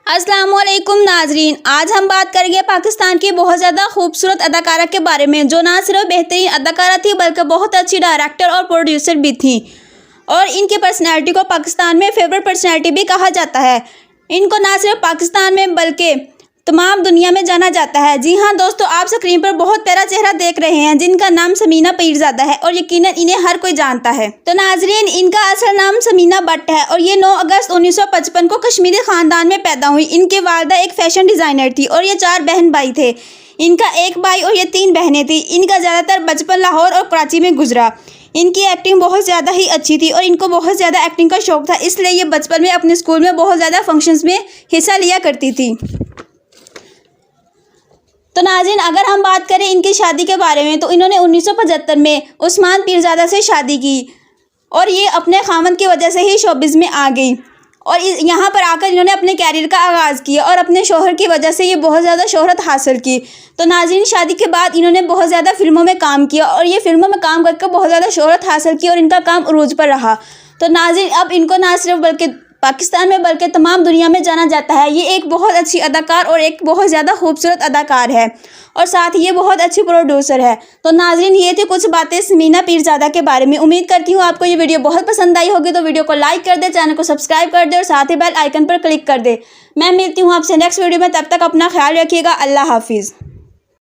अस्सलामुअलैकुम नाजरीन, आज हम बात करेंगे पाकिस्तान की बहुत ज़्यादा खूबसूरत अदाकारा के बारे में, जो ना सिर्फ बेहतरीन अदाकारा थी बल्कि बहुत अच्छी डायरेक्टर और प्रोड्यूसर भी थी। और इनकी पर्सनैलिटी को पाकिस्तान में फेवरेट पर्सनैलिटी भी कहा जाता है। इनको ना सिर्फ पाकिस्तान में बल्कि तमाम दुनिया में जाना जाता है। जी हाँ दोस्तों, आप स्क्रीन पर बहुत प्यारा चेहरा देख रहे हैं जिनका नाम समीना पीरज़ादा है और यकीनन इन्हें हर कोई जानता है। तो नाजरीन, इनका असल नाम समीना भट्ट है और ये 9 अगस्त 1955 को कश्मीरी ख़ानदान में पैदा हुई। इनकी वालदा एक फ़ैशन डिज़ाइनर थी और ये 4 बहन भाई थे। इनका एक भाई और ये 3 बहनें थी। इनका ज़्यादातर बचपन लाहौर और कराची में गुजरा। इनकी एक्टिंग बहुत ज़्यादा ही अच्छी थी और इनको बहुत ज़्यादा एक्टिंग का शौक़ था, इसलिए ये बचपन में अपने स्कूल में बहुत ज़्यादा फंक्शंस में हिस्सा लिया करती थी। तो नाज़रीन, अगर हम बात करें इनकी शादी के बारे में, तो इन्होंने 1975 में उस्मान पीरज़ादा से शादी की और ये अपने खामन की वजह से ही शोबिज़ में आ गई और यहाँ पर आकर इन्होंने अपने कैरियर का आगाज़ किया और अपने शोहर की वजह से ये बहुत ज़्यादा शोहरत हासिल की। तो नाज़रीन, शादी के बाद इन्होंने बहुत ज़्यादा फिल्मों में काम किया और ये फिल्मों में काम करके बहुत ज़्यादा शोहरत हासिल की और इनका काम उरूज पर रहा। तो नाज़रीन, अब इनको ना सिर्फ बल्कि पाकिस्तान में बल्कि तमाम दुनिया में जाना जाता है। ये एक बहुत अच्छी अदाकार और एक बहुत ज़्यादा खूबसूरत अदाकार है और साथ ही ये बहुत अच्छी प्रोड्यूसर है। तो नाज़रीन, ये थी कुछ बातें समीना पीरज़ादा के बारे में। उम्मीद करती हूँ आपको ये वीडियो बहुत पसंद आई होगी। तो वीडियो को लाइक कर दे, चैनल को सब्सक्राइब कर दे और साथ ही बेल आइकन पर क्लिक कर दे। मैं मिलती हूँ आपसे नेक्स्ट वीडियो में, तब तक अपना ख्याल रखिएगा। अल्लाह हाफिज़।